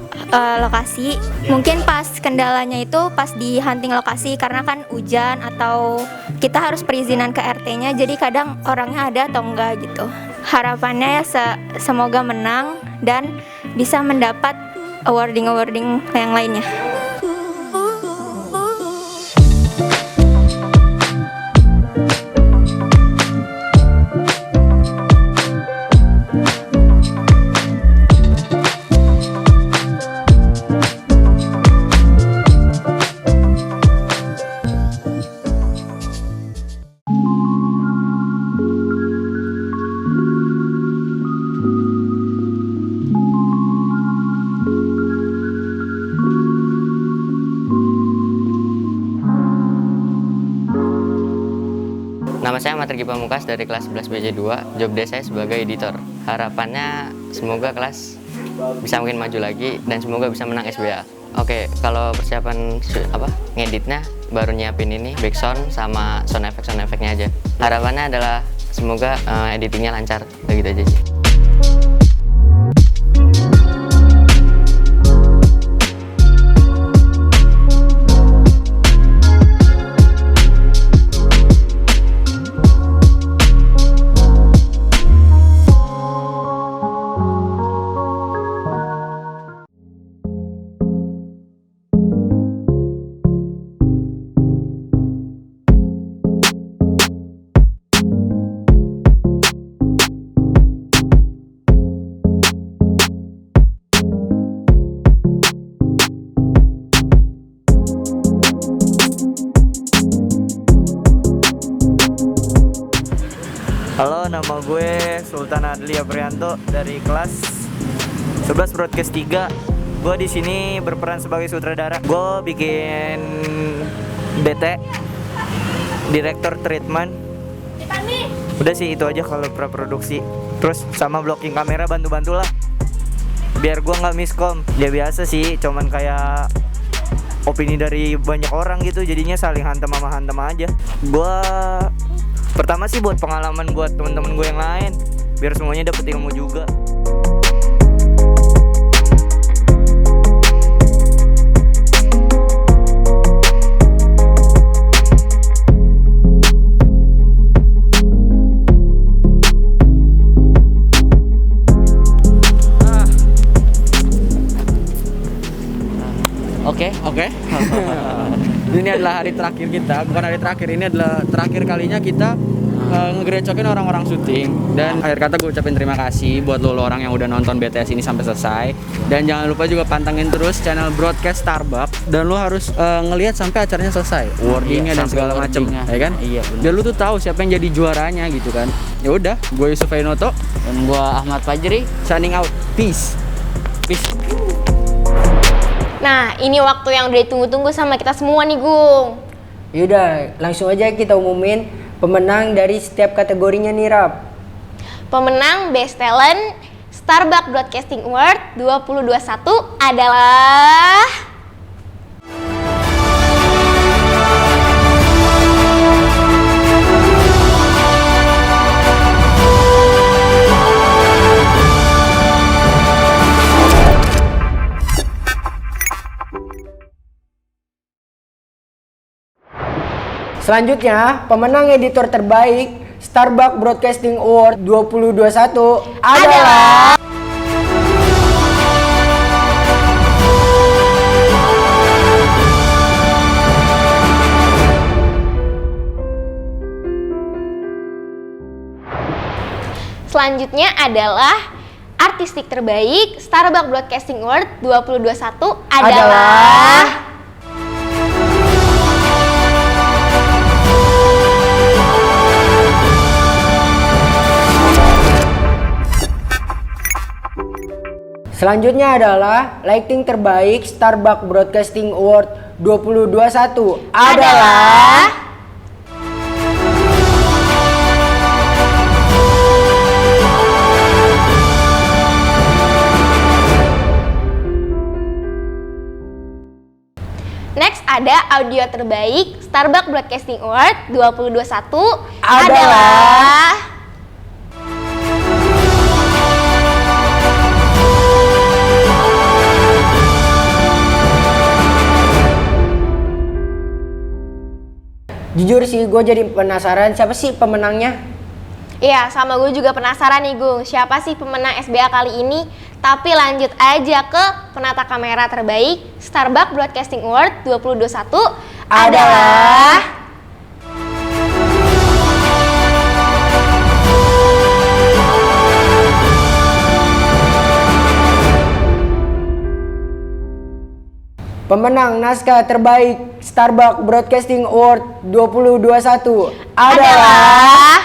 lokasi. Mungkin pas kendalanya itu pas di hunting lokasi, karena kan hujan atau kita harus perizinan ke RT-nya, jadi kadang orangnya ada atau enggak gitu. Harapannya semoga menang dan bisa mendapat awarding yang lainnya. saya Ahmad Regi Pamungkas dari kelas 11 BC2. Job desk saya sebagai editor. Harapannya semoga kelas bisa mungkin maju lagi dan semoga bisa menang SBA. Oke, kalau persiapan ngeditnya baru nyiapin ini backsound sama sound effect-nya aja. Harapannya adalah semoga editingnya lancar, begitu aja sih. Halo, nama gue Sultan Adli Aprianto dari kelas 11 Broadcast 3. Gue di sini berperan sebagai sutradara. Gue bikin BT, direktur treatment. Udah sih itu aja kalau praproduksi. Terus sama blocking kamera bantu-bantu lah. Biar gue nggak miskom. Ya biasa sih, cuman kayak opini dari banyak orang gitu, jadinya saling hantem aja. Gue pertama sih buat pengalaman buat teman-teman gue yang lain, biar semuanya dapet ilmu juga. Oke. Ini adalah hari terakhir kita, bukan hari terakhir, ini adalah terakhir kalinya kita ngegerecokin orang-orang syuting. Dan akhir kata gue ucapin terima kasih buat lo orang yang udah nonton BTS ini sampai selesai. Dan jangan lupa juga pantengin terus channel Broadcast Starbuck. Dan lo harus ngelihat sampai acaranya selesai, wordingnya dan segala macem, ya kan? Iya, bener. Dan lo tuh tahu siapa yang jadi juaranya gitu kan. Ya udah, gue Yusuf Ainoto dan gue Ahmad Fajri signing out. Peace. Nah, ini waktu yang udah ditunggu-tunggu sama kita semua nih, Gung. Yaudah, langsung aja kita umumin pemenang dari setiap kategorinya nih, Rap. Pemenang Best Talent Starbuck Broadcasting Award 2021 adalah Selanjutnya, pemenang editor terbaik Starbuck Broadcasting Award 2021 adalah selanjutnya adalah artistik terbaik Starbuck Broadcasting Award 2021 adalah Selanjutnya adalah lighting terbaik Starbuck Broadcasting Award 2021 adalah Next ada audio terbaik Starbuck Broadcasting Award 2021 adalah Jujur sih, gue jadi penasaran siapa sih pemenangnya? Iya, sama gue juga penasaran nih, Gung. Siapa sih pemenang SBA kali ini? Tapi lanjut aja ke penata kamera terbaik Starbuck Broadcasting Award 2021 adalah Pemenang naskah terbaik Starbuck Broadcasting Award 2021 adalah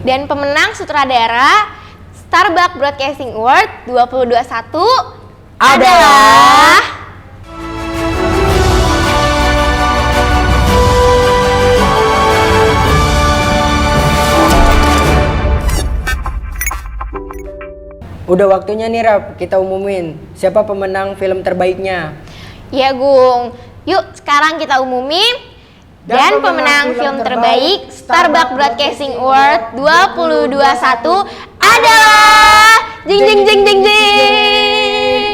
dan pemenang sutradara Starbucks Broadcasting Award 2021 adalah Udah waktunya nih Rap, kita umumin siapa pemenang film terbaiknya. Ya Gung, yuk sekarang kita umumin. Dan pemenang film terbaik Starbucks Broadcasting Award 2021 adalah jing jing jing jing jing.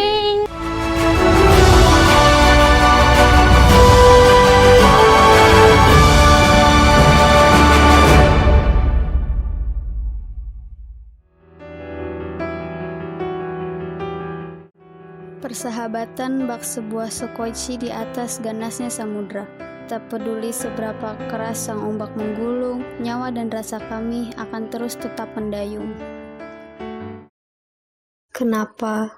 Persahabatan bak sebuah sekoci di atas ganasnya samudra. Tak peduli seberapa keras sang ombak menggulung, nyawa dan rasa kami akan terus tetap mendayung. Kenapa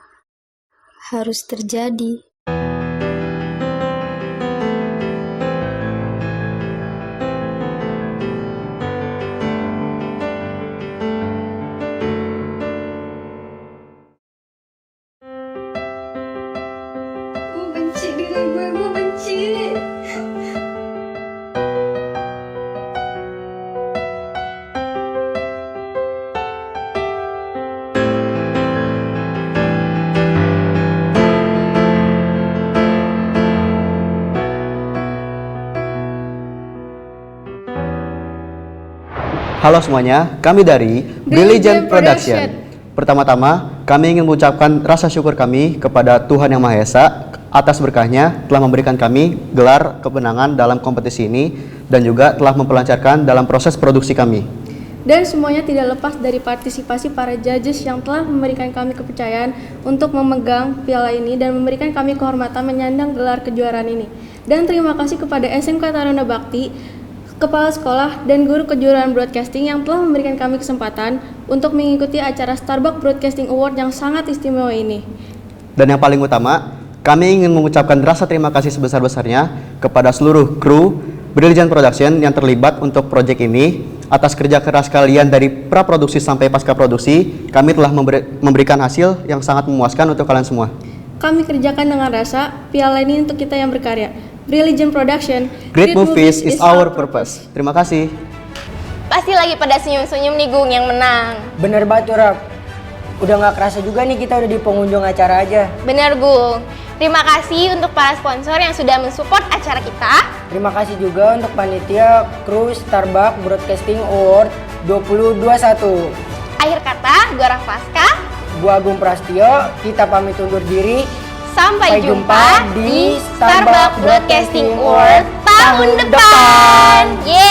harus terjadi? Gue benci diri gue benci. Halo semuanya, kami dari Brilliant Production. Pertama-tama, kami ingin mengucapkan rasa syukur kami kepada Tuhan Yang Maha Esa atas berkahnya telah memberikan kami gelar kemenangan dalam kompetisi ini dan juga telah memperlancarkan dalam proses produksi kami. Dan semuanya tidak lepas dari partisipasi para judges yang telah memberikan kami kepercayaan untuk memegang piala ini dan memberikan kami kehormatan menyandang gelar kejuaraan ini. Dan terima kasih kepada SMK Taruna Bakti, Kepala Sekolah, dan Guru Kejuaraan Broadcasting yang telah memberikan kami kesempatan untuk mengikuti acara Starbucks Broadcasting Award yang sangat istimewa ini. Dan yang paling utama, kami ingin mengucapkan rasa terima kasih sebesar-besarnya kepada seluruh kru Brilliant Production yang terlibat untuk proyek ini. Atas kerja keras kalian dari pra-produksi sampai pasca produksi, kami telah memberikan hasil yang sangat memuaskan untuk kalian semua. Kami kerjakan dengan rasa, piala ini untuk kita yang berkarya. Brilliant Production, Great movies is our purpose. Terima kasih. Pasti lagi pada senyum-senyum nih Gung yang menang. Bener banget tuh Rap. Udah gak kerasa juga nih kita udah di pengunjung acara aja. Bener Gung. Terima kasih untuk para sponsor yang sudah mensupport acara kita. Terima kasih juga untuk panitia kru Starbucks Broadcasting Award 2021. Akhir kata, gue Rafaska. Gue Agung Prastio, kita pamit undur diri. Sampai jumpa di Starbucks Broadcasting Award tahun depan. Yeay!